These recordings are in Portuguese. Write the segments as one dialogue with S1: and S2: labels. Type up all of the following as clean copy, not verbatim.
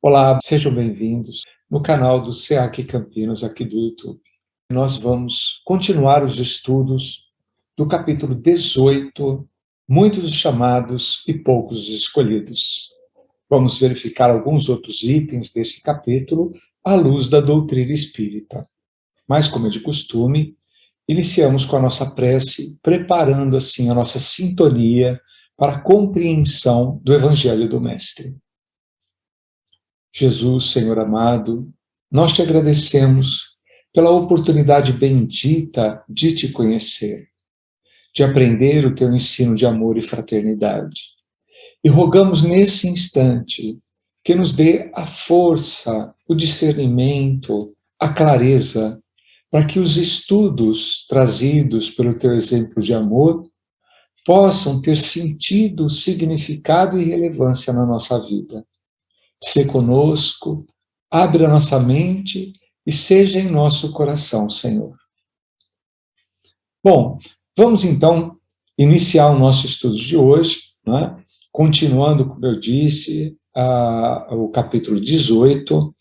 S1: Olá, sejam bem-vindos no canal do SEAC Campinas, aqui do YouTube. Nós vamos continuar os estudos do capítulo 18, Muitos chamados e poucos escolhidos. Vamos verificar alguns outros itens desse capítulo à luz da doutrina espírita. Mas, como é de costume, iniciamos com a nossa prece, preparando assim a nossa sintonia para a compreensão do Evangelho do Mestre. Jesus, Senhor amado, nós te agradecemos pela oportunidade bendita de te conhecer, de aprender o teu ensino de amor e fraternidade. E rogamos nesse instante que nos dê a força, o discernimento, a clareza, para que os estudos trazidos pelo teu exemplo de amor possam ter sentido, significado e relevância na nossa vida. Sê conosco, abre a nossa mente e seja em nosso coração, Senhor. Bom, vamos então iniciar o nosso estudo de hoje, né? Continuando, como eu disse, o capítulo 18,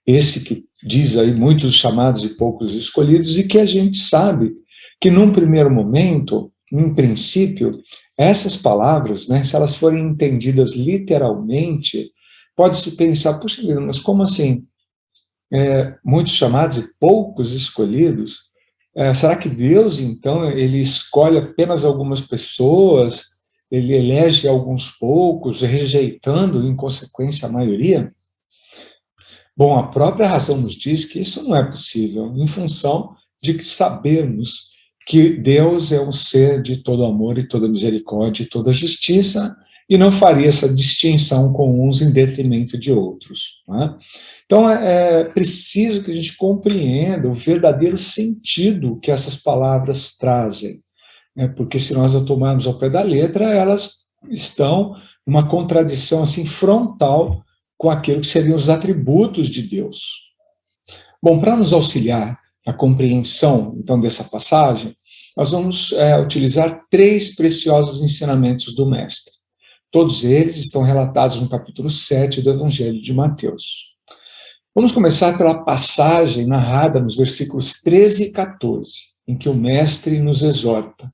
S1: esse que diz aí muitos chamados e poucos escolhidos, e que a gente sabe que num primeiro momento, em princípio, essas palavras, né, se elas forem entendidas literalmente, pode-se pensar, puxa vida, mas como assim? Muitos chamados e poucos escolhidos? Será que Deus, então, ele escolhe apenas algumas pessoas, ele elege alguns poucos, rejeitando, em consequência, a maioria? Bom, a própria razão nos diz que isso não é possível, em função de que sabemos que Deus é um ser de todo amor e toda misericórdia e toda justiça, e não faria essa distinção com uns em detrimento de outros. Né? Então, é preciso que a gente compreenda o verdadeiro sentido que essas palavras trazem, né? Porque se nós a tomarmos ao pé da letra, elas estão numa contradição assim frontal com aquilo que seriam os atributos de Deus. Bom, para nos auxiliar na compreensão, então, dessa passagem, nós vamos utilizar três preciosos ensinamentos do Mestre. Todos eles estão relatados no capítulo 7 do Evangelho de Mateus. Vamos começar pela passagem narrada nos versículos 13 e 14, em que o Mestre nos exorta.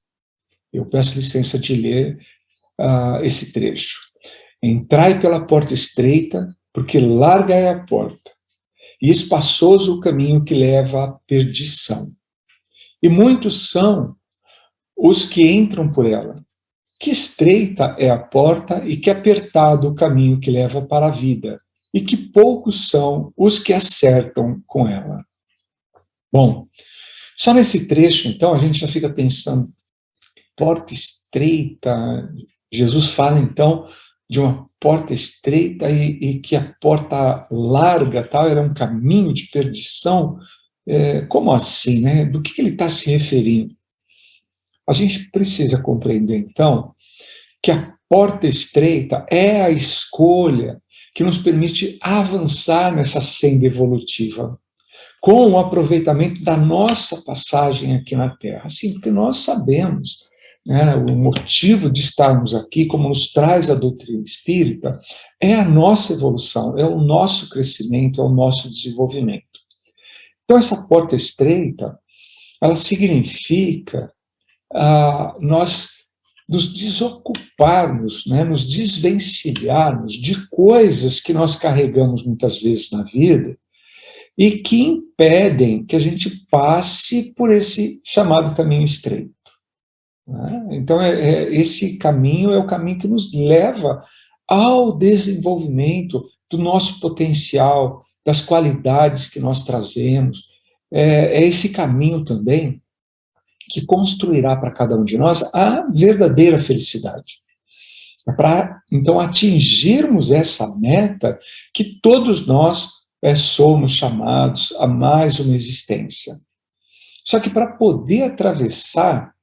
S1: Eu peço licença de ler esse trecho. Entrai pela porta estreita, porque larga é a porta, e espaçoso o caminho que leva à perdição. E muitos são os que entram por ela. Que estreita é a porta e que apertado o caminho que leva para a vida, e que poucos são os que acertam com ela. Bom, só nesse trecho, então, a gente já fica pensando, porta estreita, Jesus fala, então, de uma porta estreita e que a porta larga tal, era um caminho de perdição. Como assim, né? Do que ele está se referindo? A gente precisa compreender, então, que a porta estreita é a escolha que nos permite avançar nessa senda evolutiva, com o aproveitamento da nossa passagem aqui na Terra. Sim, porque nós sabemos, né, o motivo de estarmos aqui, como nos traz a doutrina espírita, é a nossa evolução, é o nosso crescimento, é o nosso desenvolvimento. Então, essa porta estreita, ela significa nós nos desocuparmos, né, nos desvencilharmos de coisas que nós carregamos muitas vezes na vida e que impedem que a gente passe por esse chamado caminho estreito. Né? Então, esse caminho é o caminho que nos leva ao desenvolvimento do nosso potencial, das qualidades que nós trazemos. É esse caminho também que construirá para cada um de nós a verdadeira felicidade. É para, então, atingirmos essa meta que todos nós somos chamados a mais uma existência. Só que para poder atravessar,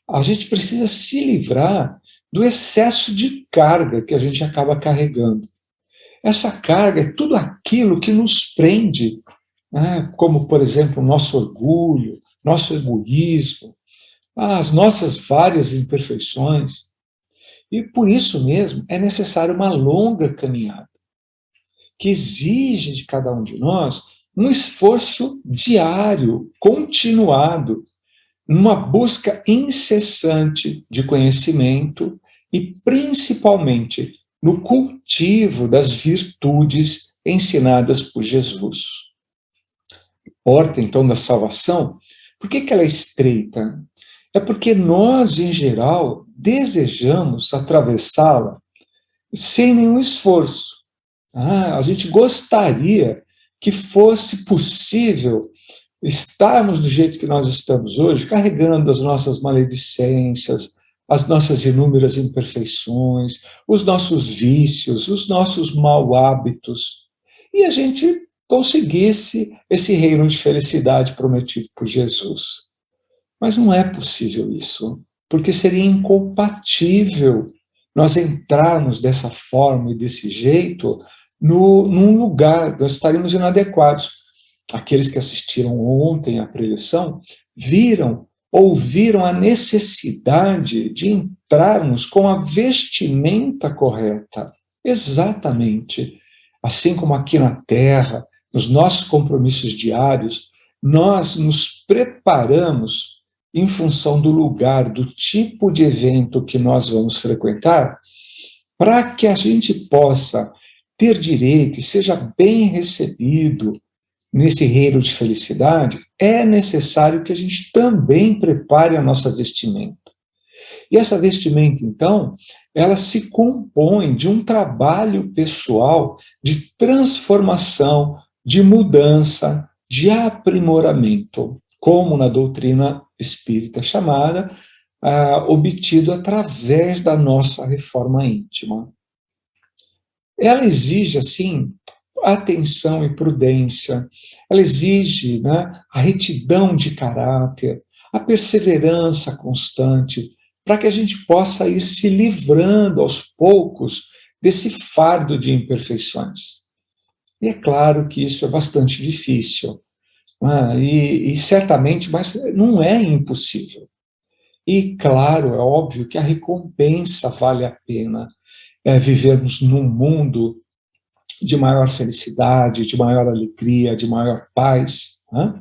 S1: a gente precisa se livrar do excesso de carga que a gente acaba carregando. Essa carga é tudo aquilo que nos prende, né? Como, por exemplo, o nosso orgulho, nosso egoísmo, as nossas várias imperfeições. E por isso mesmo é necessário uma longa caminhada. que exige de cada um de nós um esforço diário, continuado, numa busca incessante de conhecimento e, principalmente, no cultivo das virtudes ensinadas por Jesus. A porta, então, da salvação, por que ela é estreita? É porque nós, em geral, desejamos atravessá-la sem nenhum esforço. A gente gostaria que fosse possível estarmos do jeito que nós estamos hoje, carregando as nossas maledicências, as nossas inúmeras imperfeições, os nossos vícios, os nossos mau hábitos, e a gente conseguisse esse reino de felicidade prometido por Jesus. Mas não é possível isso, porque seria incompatível nós entrarmos dessa forma e desse jeito num lugar, nós estaríamos inadequados. Aqueles que assistiram ontem à preleção ouviram a necessidade de entrarmos com a vestimenta correta. Exatamente. Assim como aqui na Terra, nos nossos compromissos diários, nós nos preparamos em função do lugar, do tipo de evento que nós vamos frequentar, para que a gente possa ter direito e seja bem recebido nesse reino de felicidade, é necessário que a gente também prepare a nossa vestimenta. E essa vestimenta, então, ela se compõe de um trabalho pessoal de transformação, de mudança, de aprimoramento, como na doutrina espírita chamada, obtido através da nossa reforma íntima. Ela exige, assim, atenção e prudência, ela exige, né, a retidão de caráter, a perseverança constante, para que a gente possa ir se livrando aos poucos desse fardo de imperfeições. E é claro que isso é bastante difícil, né, e certamente, mas não é impossível. E claro, é óbvio que a recompensa vale a pena, vivermos num mundo de maior felicidade, de maior alegria, de maior paz. Né?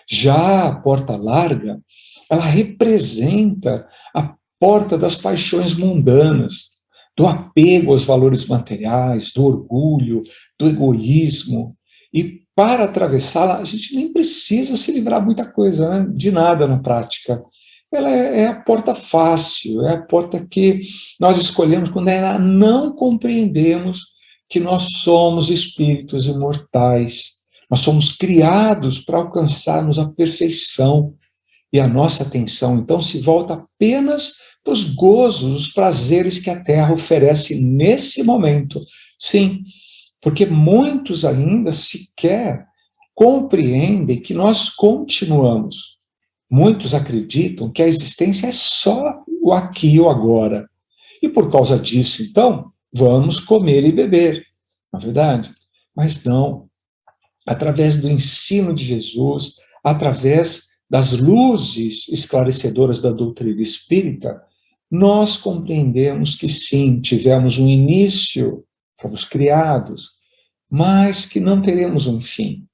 S1: Já a porta larga, ela representa a porta das paixões mundanas, do apego aos valores materiais, do orgulho, do egoísmo. E para atravessá-la, a gente nem precisa se livrar muita coisa, né? De nada na prática. Ela é a porta fácil, é a porta que nós escolhemos quando ainda não compreendemos que nós somos espíritos imortais. Nós somos criados para alcançarmos a perfeição. E a nossa atenção, então, se volta apenas para os gozos, os prazeres que a Terra oferece nesse momento. Sim, porque muitos ainda sequer compreendem que nós continuamos. Muitos acreditam que a existência é só o aqui e o agora. E por causa disso, então, vamos comer e beber, não é verdade? Mas não. Através do ensino de Jesus, através das luzes esclarecedoras da doutrina espírita, nós compreendemos que sim, tivemos um início, fomos criados, mas que não teremos um fim.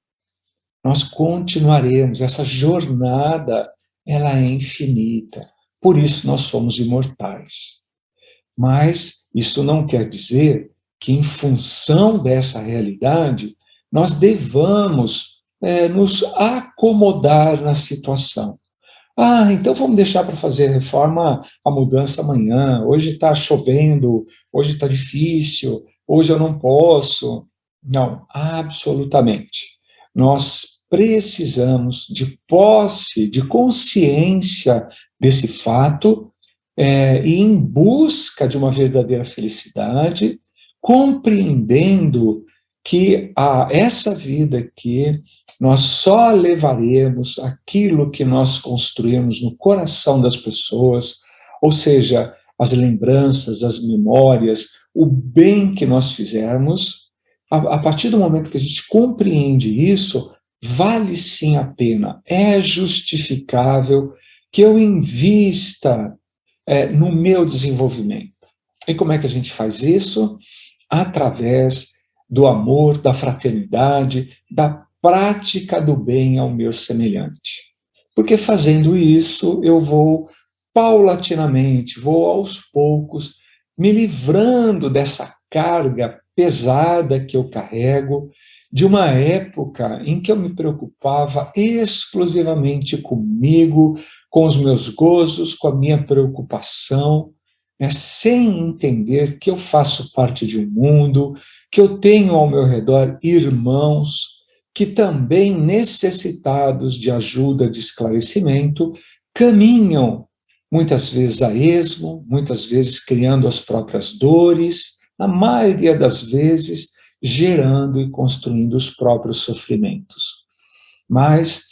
S1: Nós continuaremos, essa jornada, ela é infinita, por isso nós somos imortais. Mas isso não quer dizer que, em função dessa realidade, nós devamos nos acomodar na situação. Então vamos deixar para fazer a reforma, a mudança amanhã, hoje está chovendo, hoje está difícil, hoje eu não posso. Não, absolutamente. Nós precisamos de posse, de consciência desse fato, e em busca de uma verdadeira felicidade, compreendendo que essa vida aqui, nós só levaremos aquilo que nós construímos no coração das pessoas, ou seja, as lembranças, as memórias, o bem que nós fizermos. A partir do momento que a gente compreende isso, vale sim a pena, é justificável que eu invista no meu desenvolvimento. E como é que a gente faz isso? Através do amor, da fraternidade, da prática do bem ao meu semelhante. Porque fazendo isso, eu vou paulatinamente, vou aos poucos, me livrando dessa carga pesada que eu carrego, de uma época em que eu me preocupava exclusivamente comigo, com os meus gozos, com a minha preocupação, né, sem entender que eu faço parte de um mundo, que eu tenho ao meu redor irmãos que também necessitados de ajuda, de esclarecimento, caminham muitas vezes a esmo, muitas vezes criando as próprias dores, na maioria das vezes gerando e construindo os próprios sofrimentos. Mas,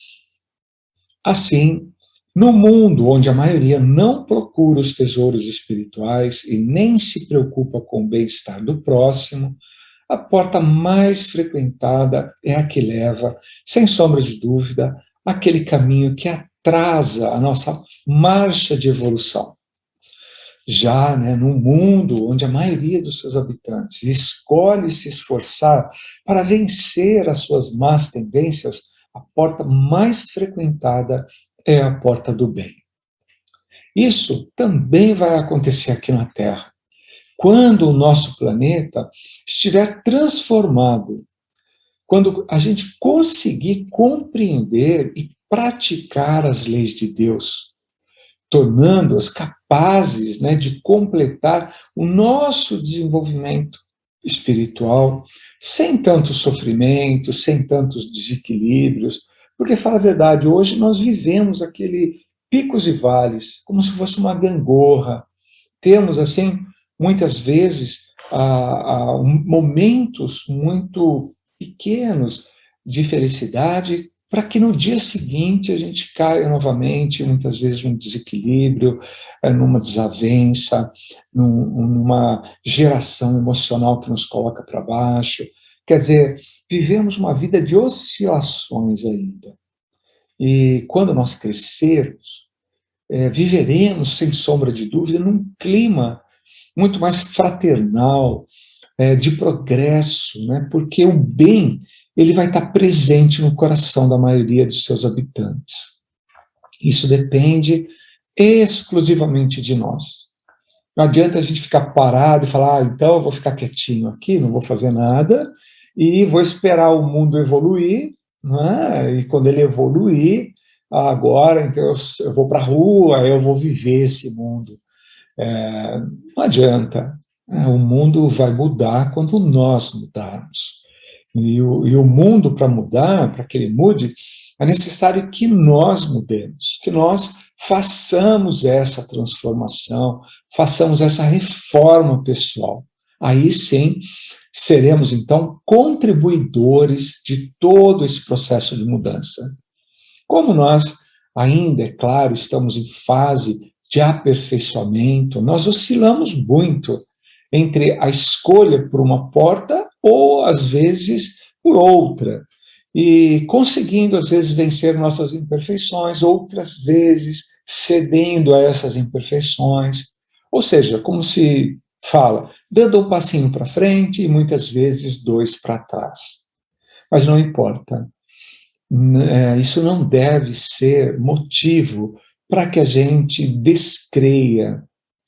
S1: assim, no mundo onde a maioria não procura os tesouros espirituais e nem se preocupa com o bem-estar do próximo, a porta mais frequentada é a que leva, sem sombra de dúvida, aquele caminho que atrasa a nossa marcha de evolução. Já, né, num mundo onde a maioria dos seus habitantes escolhe se esforçar para vencer as suas más tendências, a porta mais frequentada é a porta do bem. Isso também vai acontecer aqui na Terra. Quando o nosso planeta estiver transformado, quando a gente conseguir compreender e praticar as leis de Deus, tornando-as capazes, né, de completar o nosso desenvolvimento espiritual, sem tanto sofrimento, sem tantos desequilíbrios, porque, fala a verdade, hoje nós vivemos aquele picos e vales, como se fosse uma gangorra. Temos, assim, muitas vezes, momentos muito pequenos de felicidade, para que no dia seguinte a gente caia novamente, muitas vezes, num desequilíbrio, numa desavença, numa geração emocional que nos coloca para baixo. Quer dizer, vivemos uma vida de oscilações ainda. E quando nós crescermos, viveremos, sem sombra de dúvida, num clima muito mais fraternal, de progresso, né? Porque o bem ele vai estar presente no coração da maioria dos seus habitantes. Isso depende exclusivamente de nós. Não adianta a gente ficar parado e falar, então eu vou ficar quietinho aqui, não vou fazer nada, e vou esperar o mundo evoluir, né? E quando ele evoluir, agora então eu vou para a rua, eu vou viver esse mundo. Não adianta. O mundo vai mudar quando nós mudarmos. E o mundo, para mudar, para que ele mude, é necessário que nós mudemos, que nós façamos essa transformação, façamos essa reforma pessoal. Aí sim, seremos, então, contribuidores de todo esse processo de mudança. Como nós ainda, é claro, estamos em fase de aperfeiçoamento, nós oscilamos muito entre a escolha por uma porta ou, às vezes, por outra. E conseguindo, às vezes, vencer nossas imperfeições, outras vezes cedendo a essas imperfeições. Ou seja, como se fala, dando um passinho para frente e muitas vezes 2 para trás. Mas não importa. Isso não deve ser motivo para que a gente descreia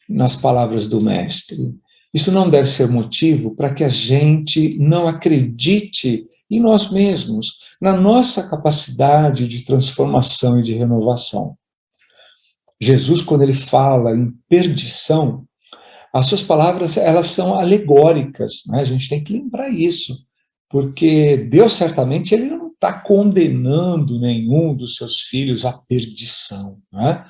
S1: nas palavras do Mestre. Isso não deve ser motivo para que a gente não acredite em nós mesmos, na nossa capacidade de transformação e de renovação. Jesus, quando ele fala em perdição, as suas palavras elas são alegóricas, né? A gente tem que lembrar isso, porque Deus certamente ele não está condenando nenhum dos seus filhos à perdição, né?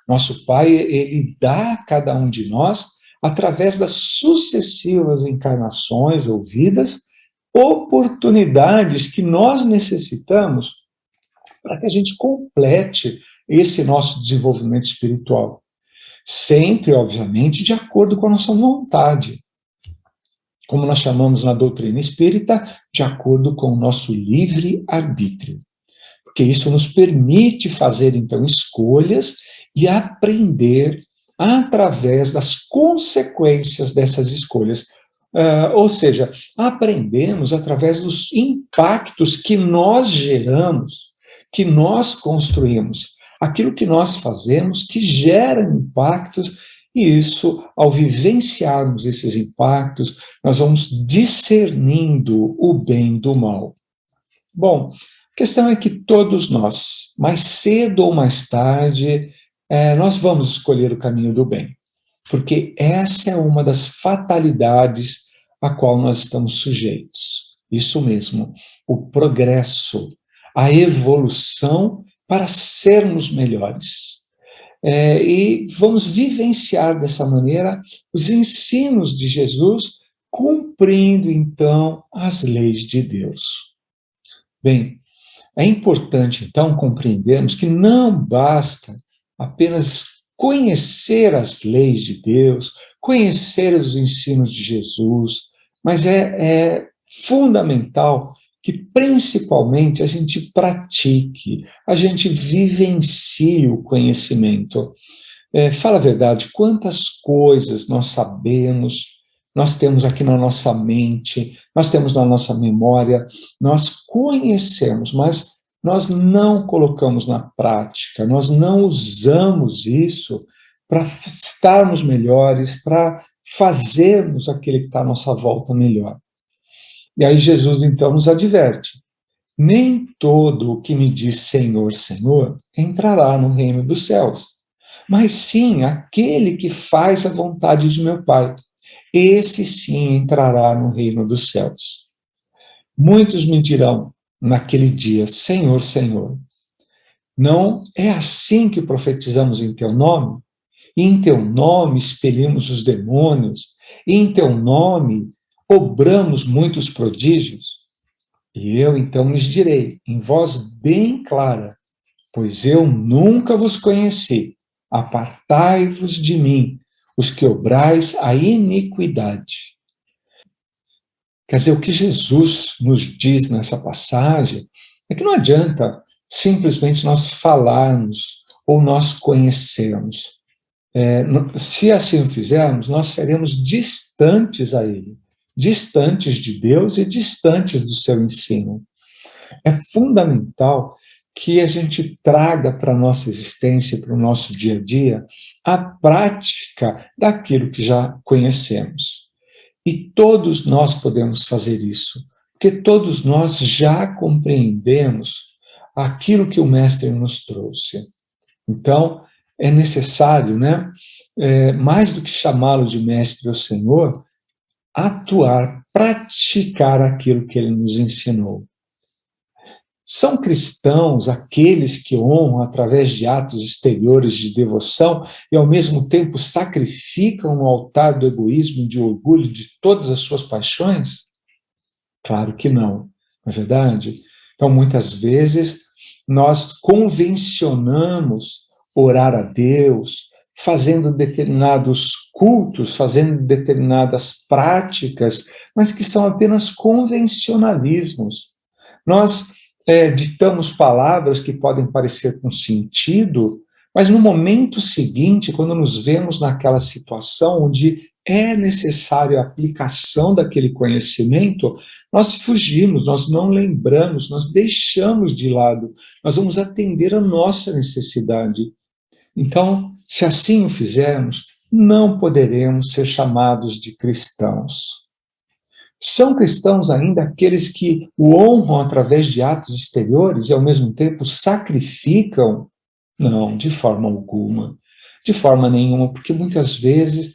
S1: Nosso Pai ele dá a cada um de nós, através das sucessivas encarnações ou vidas, oportunidades que nós necessitamos para que a gente complete esse nosso desenvolvimento espiritual. Sempre, obviamente, de acordo com a nossa vontade. Como nós chamamos na doutrina espírita, de acordo com o nosso livre-arbítrio. Porque isso nos permite fazer, então, escolhas e aprender através das consequências dessas escolhas. Ou seja, aprendemos através dos impactos que nós geramos, que nós construímos. Aquilo que nós fazemos que gera impactos, e isso, ao vivenciarmos esses impactos, nós vamos discernindo o bem do mal. Bom, a questão é que todos nós, mais cedo ou mais tarde, nós vamos escolher o caminho do bem, porque essa é uma das fatalidades a qual nós estamos sujeitos. Isso mesmo, o progresso, a evolução para sermos melhores. E vamos vivenciar dessa maneira os ensinos de Jesus, cumprindo então as leis de Deus. Bem, é importante então compreendermos que não basta apenas conhecer as leis de Deus, conhecer os ensinos de Jesus, mas é fundamental que principalmente a gente pratique, a gente vivencie o conhecimento. Fala a verdade, quantas coisas nós sabemos, nós temos aqui na nossa mente, nós temos na nossa memória, nós conhecemos, mas nós não colocamos na prática, nós não usamos isso para estarmos melhores, para fazermos aquele que está à nossa volta melhor. E aí Jesus então nos adverte: nem todo o que me diz Senhor, Senhor, entrará no reino dos céus, mas sim aquele que faz a vontade de meu Pai. Esse sim entrará no reino dos céus. Muitos me dirão naquele dia: Senhor, Senhor. Não é assim que profetizamos em teu nome? E em teu nome expelimos os demônios? E em teu nome obramos muitos prodígios? E eu então lhes direi, em voz bem clara: pois eu nunca vos conheci. Apartai-vos de mim, os que obrais a iniquidade. Quer dizer, o que Jesus nos diz nessa passagem é que não adianta simplesmente nós falarmos ou nós conhecermos. Se assim o fizermos, nós seremos distantes a Ele, distantes de Deus e distantes do seu ensino. É fundamental que a gente traga para a nossa existência, para o nosso dia a dia, a prática daquilo que já conhecemos. E todos nós podemos fazer isso, porque todos nós já compreendemos aquilo que o Mestre nos trouxe. Então, é necessário, mais do que chamá-lo de Mestre ou Senhor, atuar, praticar aquilo que ele nos ensinou. São cristãos aqueles que honram através de atos exteriores de devoção e, ao mesmo tempo, sacrificam no altar do egoísmo e de orgulho de todas as suas paixões? Claro que não é verdade? Então, muitas vezes, nós convencionamos orar a Deus, fazendo determinados cultos, fazendo determinadas práticas, mas que são apenas convencionalismos. Nós ditamos palavras que podem parecer com sentido, mas no momento seguinte, quando nos vemos naquela situação onde é necessária a aplicação daquele conhecimento, nós fugimos, nós não lembramos, nós deixamos de lado, nós vamos atender a nossa necessidade. Então, se assim o fizermos, não poderemos ser chamados de cristãos. São cristãos ainda aqueles que o honram através de atos exteriores e, ao mesmo tempo, sacrificam? Não, de forma alguma, de forma nenhuma, porque muitas vezes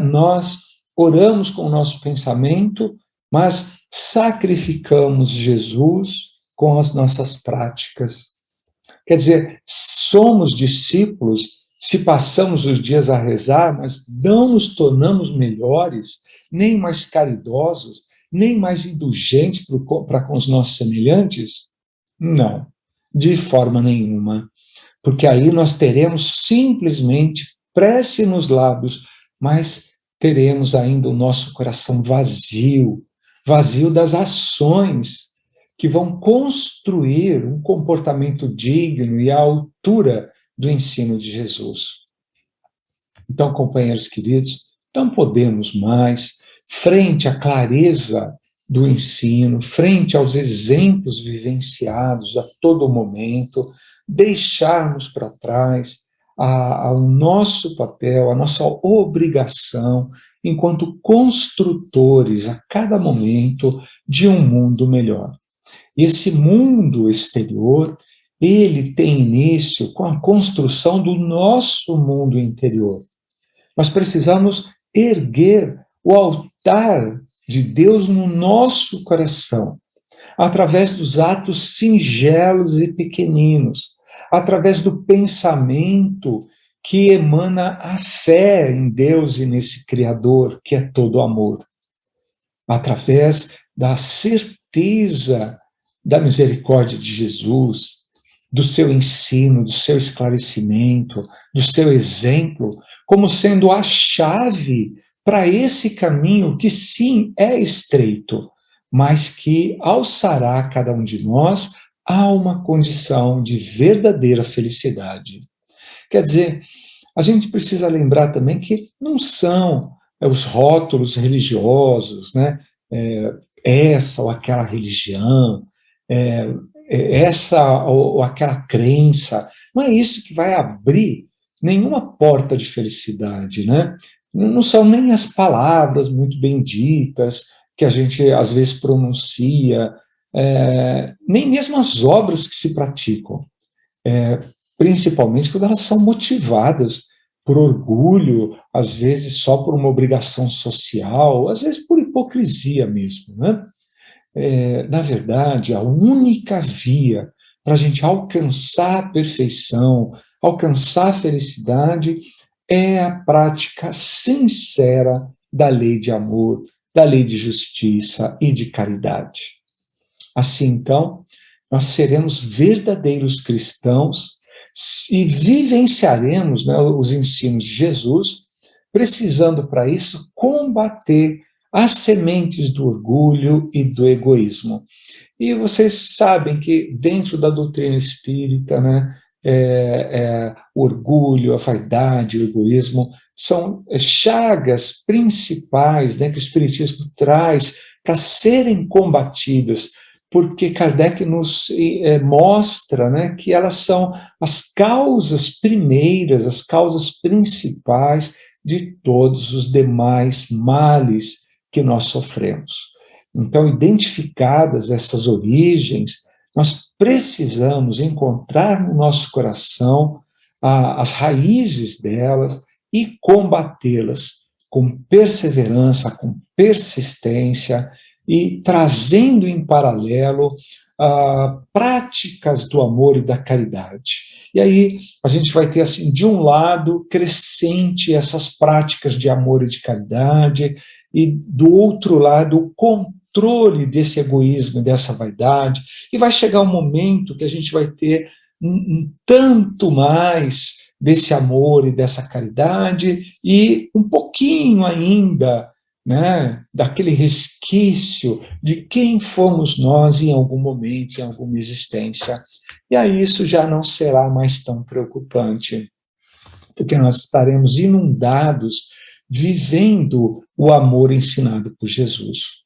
S1: nós oramos com o nosso pensamento, mas sacrificamos Jesus com as nossas práticas. Quer dizer, somos discípulos se passamos os dias a rezar, mas não nos tornamos melhores, nem mais caridosos, nem mais indulgentes para com os nossos semelhantes? Não, de forma nenhuma. Porque aí nós teremos simplesmente prece nos lábios, mas teremos ainda o nosso coração vazio, vazio das ações que vão construir um comportamento digno e à altura do ensino de Jesus. Então, companheiros queridos, não podemos mais frente à clareza do ensino, frente aos exemplos vivenciados a todo momento, deixarmos para trás o nosso papel, a nossa obrigação enquanto construtores a cada momento de um mundo melhor. Esse mundo exterior, ele tem início com a construção do nosso mundo interior. Nós precisamos erguer o altar de Deus no nosso coração, através dos atos singelos e pequeninos, através do pensamento que emana a fé em Deus e nesse Criador, que é todo amor, através da certeza da misericórdia de Jesus, do seu ensino, do seu esclarecimento, do seu exemplo, como sendo a chave para esse caminho que sim é estreito, mas que alçará cada um de nós a uma condição de verdadeira felicidade. Quer dizer, a gente precisa lembrar também que não são os rótulos religiosos, né? Essa ou aquela religião, essa ou aquela crença, não é isso que vai abrir nenhuma porta de felicidade, né? Não são nem as palavras muito bem ditas que a gente às vezes pronuncia, nem mesmo as obras que se praticam, principalmente quando elas são motivadas por orgulho, às vezes só por uma obrigação social, às vezes por hipocrisia mesmo, né? Na verdade, a única via para a gente alcançar a perfeição, alcançar a felicidade, é a prática sincera da lei de amor, da lei de justiça e de caridade. Assim, então, nós seremos verdadeiros cristãos e vivenciaremos, né, os ensinos de Jesus, precisando para isso combater as sementes do orgulho e do egoísmo. E vocês sabem que dentro da doutrina espírita, né, o orgulho, a vaidade, o egoísmo são chagas principais, né, que o Espiritismo traz para serem combatidas, porque Kardec nos mostra, né, que elas são as causas primeiras, as causas principais de todos os demais males que nós sofremos. Então, identificadas essas origens, nós precisamos encontrar no nosso coração as raízes delas e combatê-las com perseverança, com persistência e trazendo em paralelo práticas do amor e da caridade. E aí a gente vai ter, assim, de um lado, crescente essas práticas de amor e de caridade, e do outro lado, o controle desse egoísmo e dessa vaidade, e vai chegar um momento que a gente vai ter um tanto mais desse amor e dessa caridade, e um pouquinho ainda, né, daquele resquício de quem fomos nós em algum momento, em alguma existência. E aí isso já não será mais tão preocupante, porque nós estaremos inundados vivendo o amor ensinado por Jesus.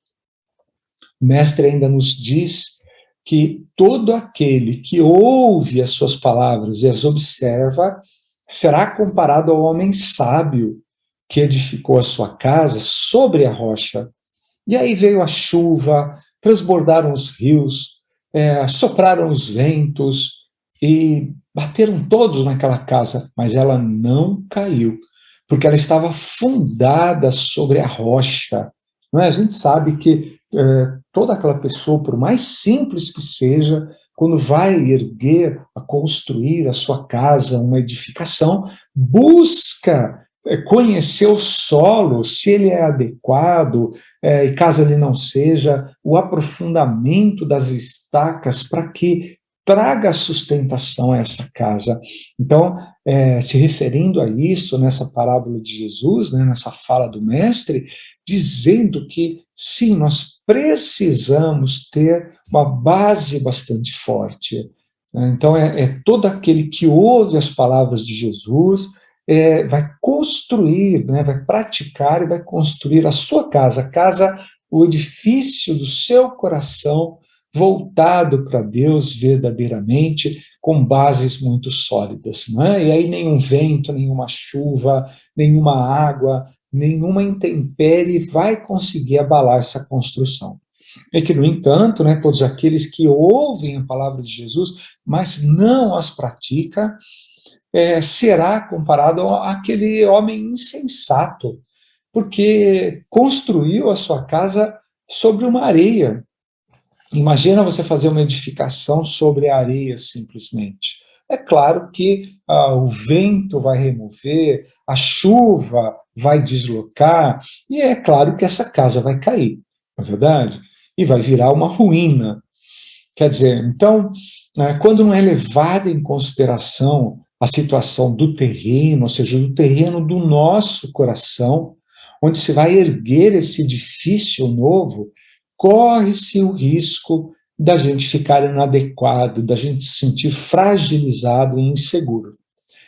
S1: O mestre ainda nos diz que todo aquele que ouve as suas palavras e as observa será comparado ao homem sábio que edificou a sua casa sobre a rocha. E aí veio a chuva, transbordaram os rios, sopraram os ventos e bateram todos naquela casa, mas ela não caiu, porque ela estava fundada sobre a rocha. Não é? A gente sabe que toda aquela pessoa, por mais simples que seja, quando vai erguer, a construir a sua casa, uma edificação, busca conhecer o solo, se ele é adequado, e caso ele não seja, o aprofundamento das estacas para que traga sustentação a essa casa. Então, se referindo a isso, nessa parábola de Jesus, né, nessa fala do mestre, dizendo que, sim, nós precisamos ter uma base bastante forte. Então, todo aquele que ouve as palavras de Jesus vai construir, né, vai praticar e vai construir a sua casa, o edifício do seu coração, voltado para Deus verdadeiramente, com bases muito sólidas. Não é? E aí nenhum vento, nenhuma chuva, nenhuma água, nenhuma intempérie vai conseguir abalar essa construção. É que, no entanto, né, todos aqueles que ouvem a palavra de Jesus, mas não as praticam, será comparado àquele homem insensato, porque construiu a sua casa sobre uma areia. Imagina você fazer uma edificação sobre a areia simplesmente. É claro que o vento vai remover, a chuva vai deslocar, e é claro que essa casa vai cair, não é verdade? E vai virar uma ruína. Quer dizer, então, quando não é levada em consideração a situação do terreno, ou seja, do terreno do nosso coração, onde se vai erguer esse edifício novo, corre-se o risco da gente ficar inadequado, da gente se sentir fragilizado e inseguro.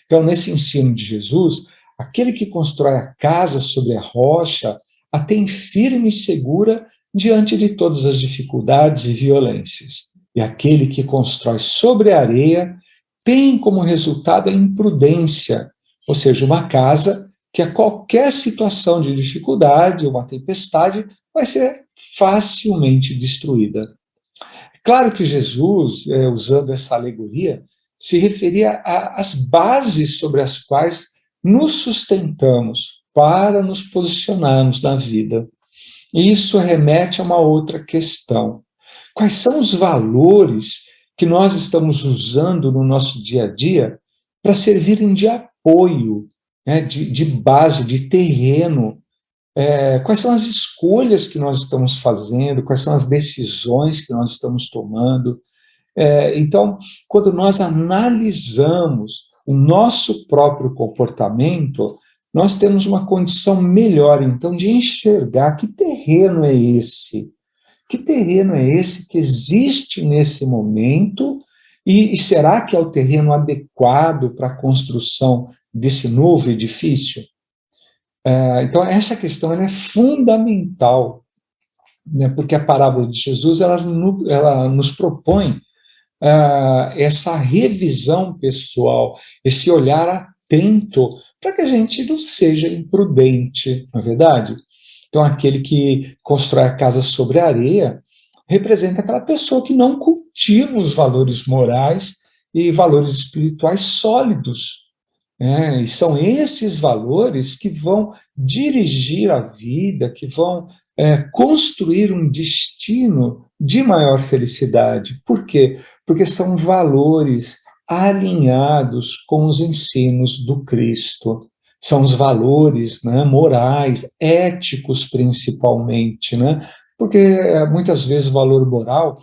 S1: Então, nesse ensino de Jesus, aquele que constrói a casa sobre a rocha a tem firme e segura diante de todas as dificuldades e violências. E aquele que constrói sobre a areia tem como resultado a imprudência, ou seja, uma casa que a qualquer situação de dificuldade, uma tempestade, vai ser facilmente destruída. Claro que Jesus, usando essa alegoria, se referia às bases sobre as quais nos sustentamos para nos posicionarmos na vida. E isso remete a uma outra questão. Quais são os valores que nós estamos usando no nosso dia a dia para servirem de apoio, né, de base, de terreno? Quais são as escolhas que nós estamos fazendo, quais são as decisões que nós estamos tomando? Então, quando nós analisamos o nosso próprio comportamento, nós temos uma condição melhor, então, de enxergar que terreno é esse? Que terreno é esse que existe nesse momento? E será que é o terreno adequado para a construção desse novo edifício? Então, essa questão ela é fundamental, né, porque a parábola de Jesus ela nos propõe essa revisão pessoal, esse olhar atento, para que a gente não seja imprudente, não é verdade? Então, aquele que constrói a casa sobre a areia representa aquela pessoa que não cultiva os valores morais e valores espirituais sólidos. E são esses valores que vão dirigir a vida, que vão construir um destino de maior felicidade. Por quê? Porque são valores alinhados com os ensinos do Cristo. São os valores, né, morais, éticos principalmente, né? Porque muitas vezes o valor moral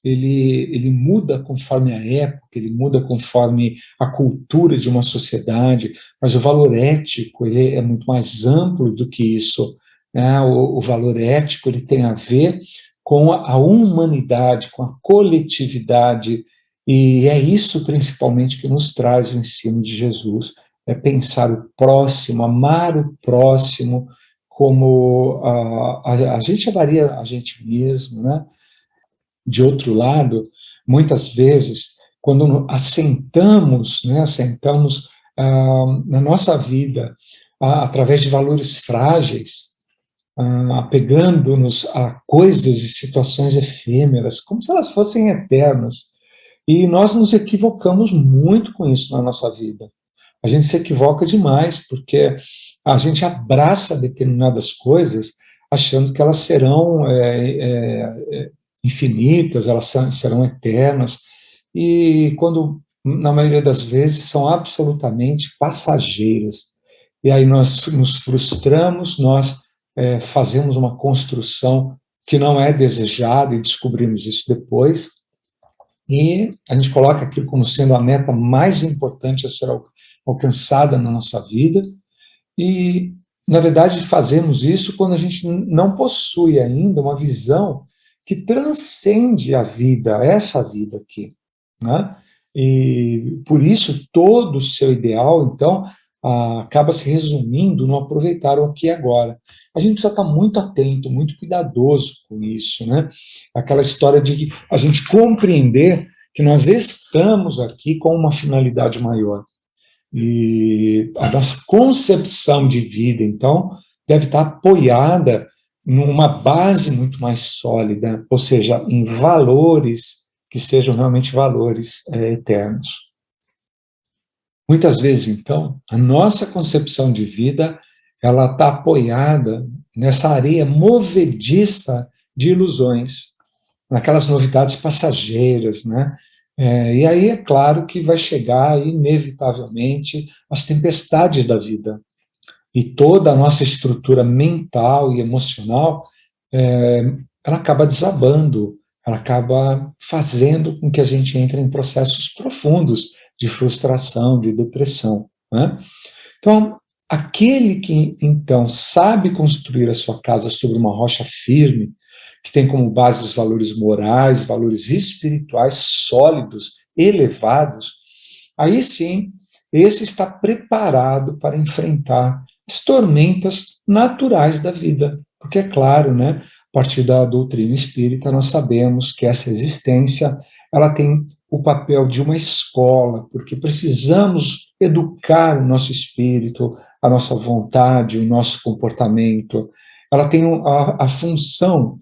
S1: ele muda conforme a época, ele muda conforme a cultura de uma sociedade, mas o valor ético ele é muito mais amplo do que isso. Né? O valor ético ele tem a ver com a humanidade, com a coletividade, e é isso principalmente que nos traz o ensino de Jesus, é pensar o próximo, amar o próximo, como a gente amaria a gente mesmo, né? De outro lado, muitas vezes, quando assentamos, né, na nossa vida através de valores frágeis, apegando-nos a coisas e situações efêmeras, como se elas fossem eternas. E nós nos equivocamos muito com isso na nossa vida. A gente se equivoca demais, porque a gente abraça determinadas coisas achando que elas serão infinitas, elas serão eternas, e quando, na maioria das vezes, são absolutamente passageiras. E aí nós nos frustramos, nós fazemos uma construção que não é desejada, e descobrimos isso depois, e a gente coloca aquilo como sendo a meta mais importante a ser alcançada na nossa vida, e, na verdade, fazemos isso quando a gente não possui ainda uma visão que transcende a vida, essa vida aqui, né? E por isso todo o seu ideal, então, acaba se resumindo no aproveitar o aqui e agora. A gente precisa estar muito atento, muito cuidadoso com isso, né? Aquela história de a gente compreender que nós estamos aqui com uma finalidade maior. E a nossa concepção de vida, então, deve estar apoiada numa base muito mais sólida, ou seja, em valores que sejam realmente valores eternos. Muitas vezes, então, a nossa concepção de vida ela está apoiada nessa areia movediça de ilusões, naquelas novidades passageiras, né? E aí é claro que vai chegar, inevitavelmente, as tempestades da vida. E toda a nossa estrutura mental e emocional, é, ela acaba desabando, ela acaba fazendo com que a gente entre em processos profundos de frustração, de depressão, né? Então, aquele que, então, sabe construir a sua casa sobre uma rocha firme, que tem como base os valores morais, valores espirituais sólidos, elevados, aí sim, esse está preparado para enfrentar as tormentas naturais da vida. Porque, é claro, né, a partir da doutrina espírita, nós sabemos que essa existência ela tem o papel de uma escola, porque precisamos educar o nosso espírito, a nossa vontade, o nosso comportamento. Ela tem a função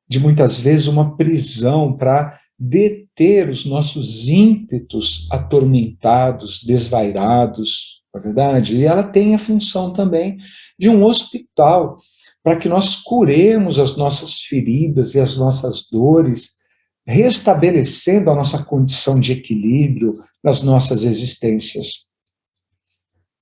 S1: de, muitas vezes, uma prisão para deter os nossos ímpetos atormentados, desvairados, não é verdade? E ela tem a função também de um hospital, para que nós curemos as nossas feridas e as nossas dores, restabelecendo a nossa condição de equilíbrio nas nossas existências.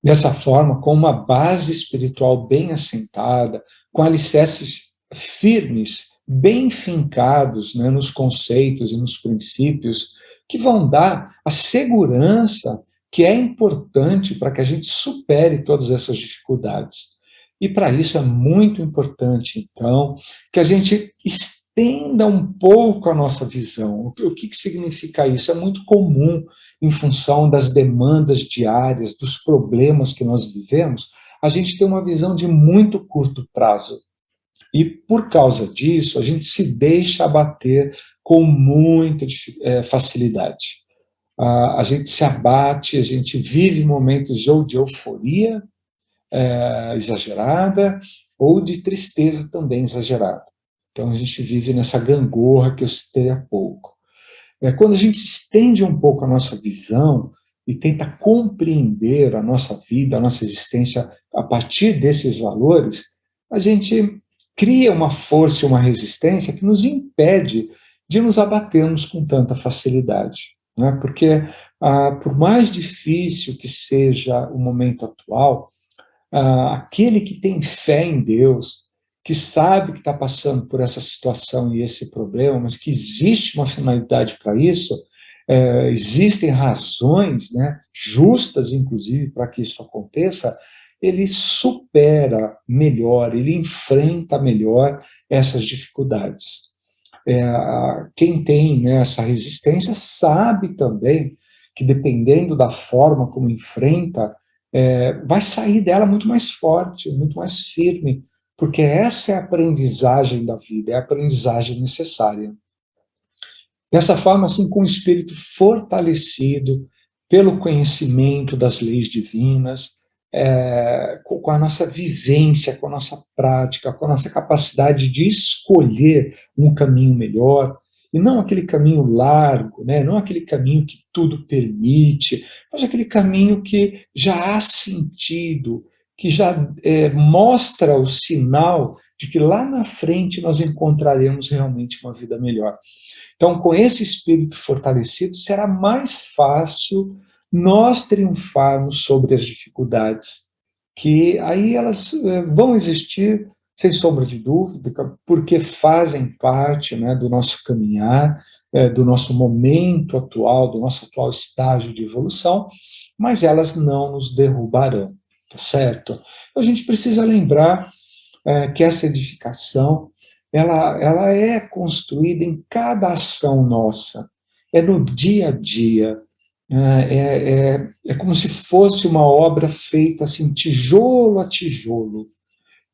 S1: Dessa forma, com uma base espiritual bem assentada, com alicerces firmes, bem fincados, né, nos conceitos e nos princípios, que vão dar a segurança que é importante para que a gente supere todas essas dificuldades. E para isso é muito importante, então, que a gente estenda um pouco a nossa visão. O que significa isso? É muito comum, em função das demandas diárias, dos problemas que nós vivemos, a gente tem uma visão de muito curto prazo. E, por causa disso, a gente se deixa abater com muita facilidade. A gente se abate, a gente vive momentos de euforia exagerada ou de tristeza também exagerada. Então, a gente vive nessa gangorra que eu citei há pouco. Quando a gente estende um pouco a nossa visão e tenta compreender a nossa vida, a nossa existência a partir desses valores, a gente cria uma força e uma resistência que nos impede de nos abatermos com tanta facilidade. Né? Porque, por mais difícil que seja o momento atual, aquele que tem fé em Deus, que sabe que está passando por essa situação e esse problema, mas que existe uma finalidade para isso, existem razões, né, justas, inclusive, para que isso aconteça, ele supera melhor, ele enfrenta melhor essas dificuldades. Quem tem, né, essa resistência sabe também que, dependendo da forma como enfrenta, vai sair dela muito mais forte, muito mais firme, porque essa é a aprendizagem da vida, é a aprendizagem necessária. Dessa forma, assim, com o espírito fortalecido pelo conhecimento das leis divinas, com a nossa vivência, com a nossa prática, com a nossa capacidade de escolher um caminho melhor, e não aquele caminho largo, né? Não aquele caminho que tudo permite, mas aquele caminho que já há sentido, que já mostra o sinal de que lá na frente nós encontraremos realmente uma vida melhor. Então, com esse espírito fortalecido, será mais fácil nós triunfarmos sobre as dificuldades, que aí elas vão existir, sem sombra de dúvida, porque fazem parte, né, do nosso caminhar, do nosso momento atual, do nosso atual estágio de evolução, mas elas não nos derrubarão, tá certo? A gente precisa lembrar que essa edificação ela é construída em cada ação nossa, é no dia a dia, É como se fosse uma obra feita assim, tijolo a tijolo,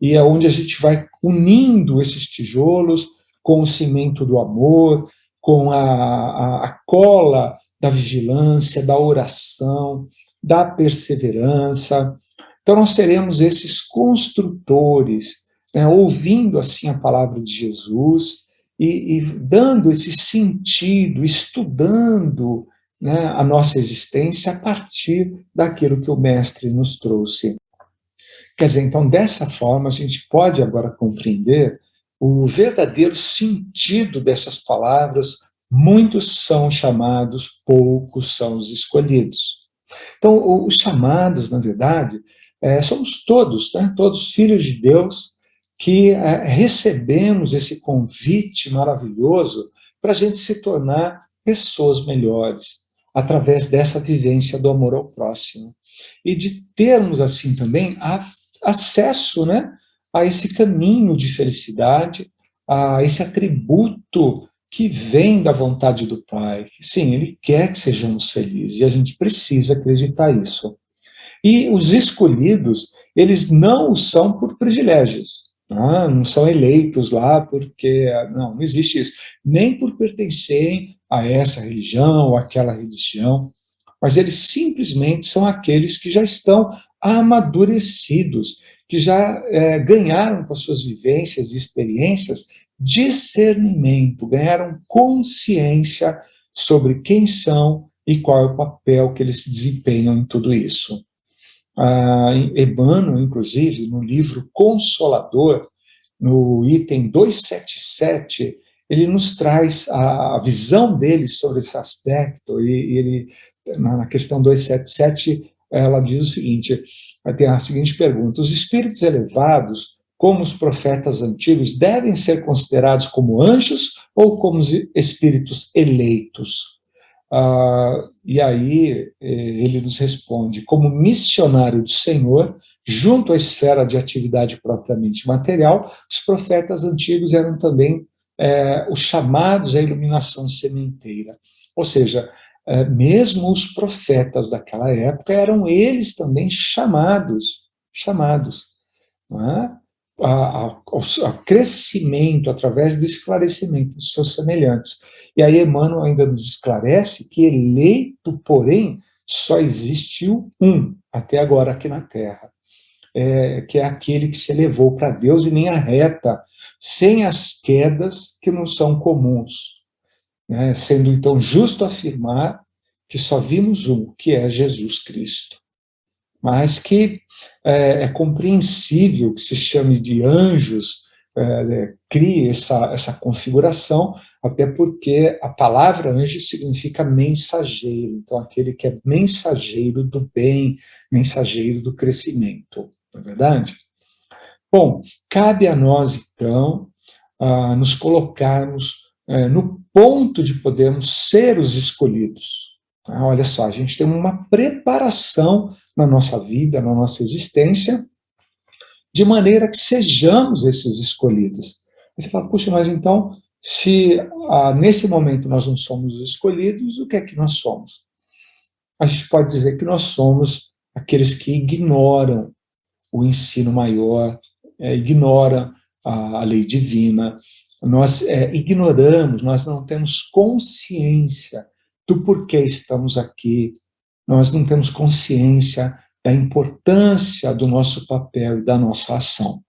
S1: e é onde a gente vai unindo esses tijolos com o cimento do amor, com a cola da vigilância, da oração, da perseverança. Então, nós seremos esses construtores, né, ouvindo assim a palavra de Jesus e dando esse sentido, estudando, né, a nossa existência a partir daquilo que o Mestre nos trouxe. Quer dizer, então, dessa forma, a gente pode agora compreender o verdadeiro sentido dessas palavras. Muitos são chamados, poucos são os escolhidos. Então, os chamados, na verdade, somos todos, né? Todos filhos de Deus, que recebemos esse convite maravilhoso para a gente se tornar pessoas melhores, através dessa vivência do amor ao próximo. E de termos, assim, também acesso, né, a esse caminho de felicidade, a esse atributo que vem da vontade do Pai. Sim, Ele quer que sejamos felizes e a gente precisa acreditar nisso. E os escolhidos, eles não são por privilégios, não são eleitos lá porque, não existe isso, nem por pertencerem a essa religião ou aquela religião, mas eles simplesmente são aqueles que já estão amadurecidos, que já ganharam com as suas vivências e experiências discernimento, ganharam consciência sobre quem são e qual é o papel que eles desempenham em tudo isso. Emmanuel, inclusive, no livro Consolador, no item 277, ele nos traz a visão dele sobre esse aspecto, e ele, na questão 277, ela diz o seguinte, tem a seguinte pergunta: os espíritos elevados, como os profetas antigos, devem ser considerados como anjos ou como espíritos eleitos? E aí ele nos responde: como missionário do Senhor, junto à esfera de atividade propriamente material, os profetas antigos eram também os chamados à iluminação sementeira. Ou seja, mesmo os profetas daquela época eram eles também chamados, não é? Ao crescimento através do esclarecimento dos seus semelhantes. E aí Emmanuel ainda nos esclarece que eleito, porém, só existiu um até agora aqui na Terra, que é aquele que se elevou para Deus em linha reta, sem as quedas que não são comuns, né? Sendo então justo afirmar que só vimos um, que é Jesus Cristo. Mas que é compreensível que se chame de anjos, crie essa configuração, até porque a palavra anjo significa mensageiro, então aquele que é mensageiro do bem, mensageiro do crescimento, não é verdade? Bom, cabe a nós, então, nos colocarmos no ponto de podermos ser os escolhidos. Olha só, a gente tem uma preparação na nossa vida, na nossa existência, de maneira que sejamos esses escolhidos. Aí você fala, puxa, mas então, se nesse momento nós não somos os escolhidos, o que é que nós somos? A gente pode dizer que nós somos aqueles que ignoram o ensino maior, ignoram a lei divina, nós ignoramos, nós não temos consciência do porquê estamos aqui, nós não temos consciência da importância do nosso papel e da nossa ação.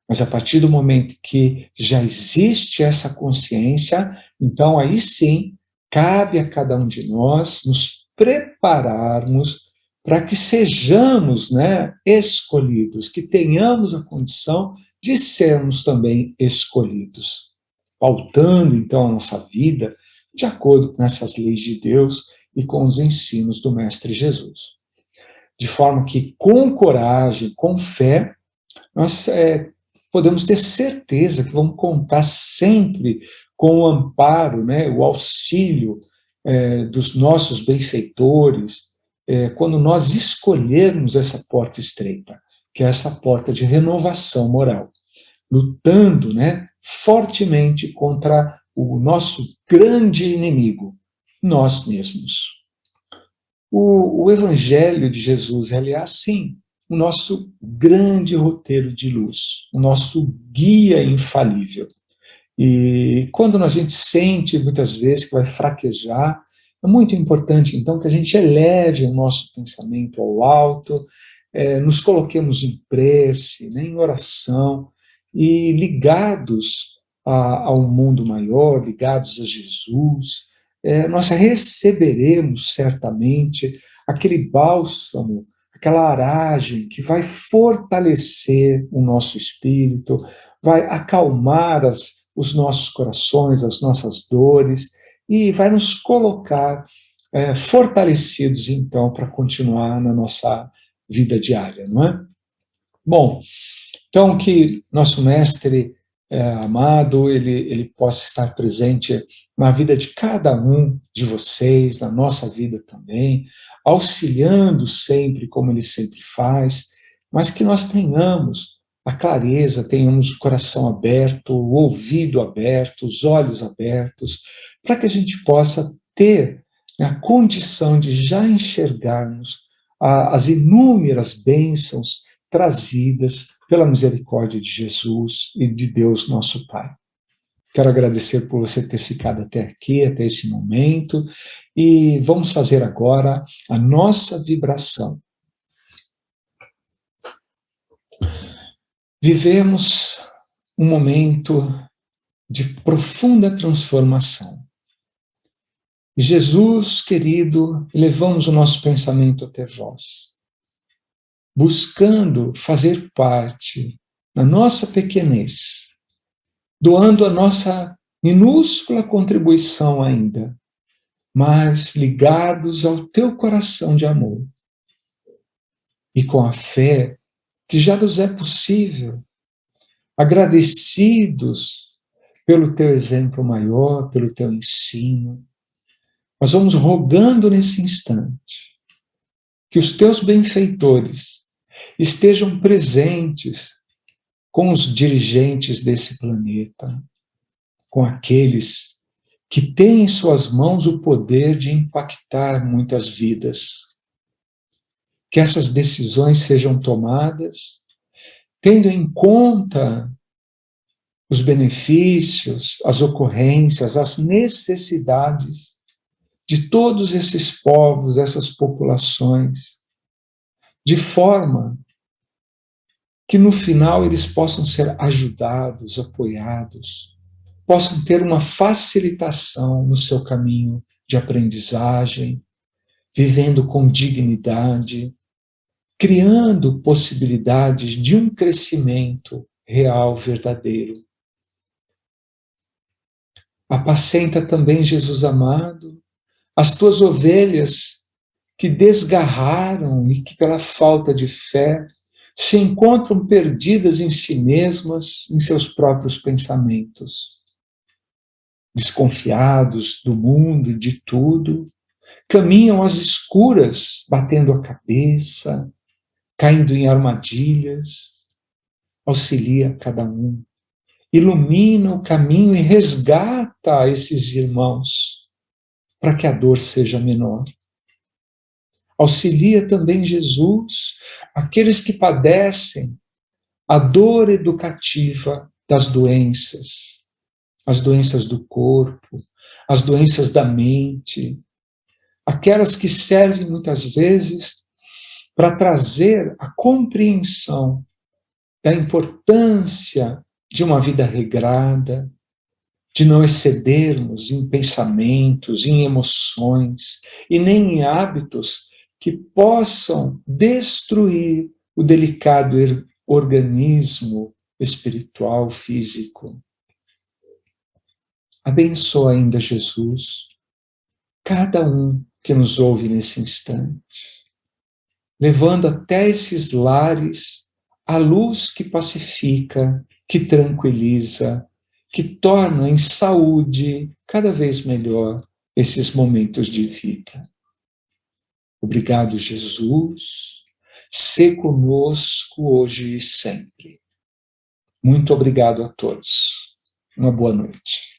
S1: Mas a partir do momento que já existe essa consciência, então aí sim, cabe a cada um de nós nos prepararmos para que sejamos, né, escolhidos, que tenhamos a condição de sermos também escolhidos, pautando então a nossa vida de acordo com essas leis de Deus e com os ensinos do Mestre Jesus. De forma que, com coragem, com fé, nós podemos ter certeza que vamos contar sempre com o amparo, né, o auxílio dos nossos benfeitores, quando nós escolhermos essa porta estreita, que é essa porta de renovação moral, lutando, né, fortemente contra o nosso grande inimigo, nós mesmos. O Evangelho de Jesus, ele é assim, o nosso grande roteiro de luz, o nosso guia infalível. E quando a gente sente, muitas vezes, que vai fraquejar, é muito importante, então, que a gente eleve o nosso pensamento ao alto, nos coloquemos em prece, né, em oração, e ligados ao mundo maior, ligados a Jesus, nós receberemos certamente aquele bálsamo, aquela aragem que vai fortalecer o nosso espírito, vai acalmar os nossos corações, as nossas dores, e vai nos colocar fortalecidos, então, para continuar na nossa vida diária, não é? Bom, então que nosso mestre amado, ele possa estar presente na vida de cada um de vocês, na nossa vida também, auxiliando sempre, como ele sempre faz, mas que nós tenhamos a clareza, tenhamos o coração aberto, o ouvido aberto, os olhos abertos, para que a gente possa ter a condição de já enxergarmos as inúmeras bênçãos trazidas pela misericórdia de Jesus e de Deus nosso Pai. Quero agradecer por você ter ficado até aqui, até esse momento, e vamos fazer agora a nossa vibração. Vivemos um momento de profunda transformação. Jesus, querido, levamos o nosso pensamento até vós, buscando fazer parte, na nossa pequenez, doando a nossa minúscula contribuição ainda, mas ligados ao teu coração de amor. E com a fé que já nos é possível, agradecidos pelo teu exemplo maior, pelo teu ensino, nós vamos rogando nesse instante que os teus benfeitores estejam presentes com os dirigentes desse planeta, com aqueles que têm em suas mãos o poder de impactar muitas vidas. Que essas decisões sejam tomadas tendo em conta os benefícios, as ocorrências, as necessidades de todos esses povos, essas populações, de forma que no final eles possam ser ajudados, apoiados, possam ter uma facilitação no seu caminho de aprendizagem, vivendo com dignidade, criando possibilidades de um crescimento real, verdadeiro. Apacenta também, Jesus amado, as tuas ovelhas que desgarraram e que, pela falta de fé, se encontram perdidas em si mesmas, em seus próprios pensamentos. Desconfiados do mundo e de tudo, caminham às escuras, batendo a cabeça, caindo em armadilhas. Auxilia cada um, ilumina o caminho e resgata esses irmãos, para que a dor seja menor. Auxilia também, Jesus, aqueles que padecem a dor educativa das doenças, as doenças do corpo, as doenças da mente, aquelas que servem muitas vezes para trazer a compreensão da importância de uma vida regrada, de não excedermos em pensamentos, em emoções e nem em hábitos que possam destruir o delicado organismo espiritual, físico. Abençoa ainda, Jesus, cada um que nos ouve nesse instante, levando até esses lares a luz que pacifica, que tranquiliza, que torna em saúde cada vez melhor esses momentos de vida. Obrigado, Jesus. Sê conosco hoje e sempre. Muito obrigado a todos. Uma boa noite.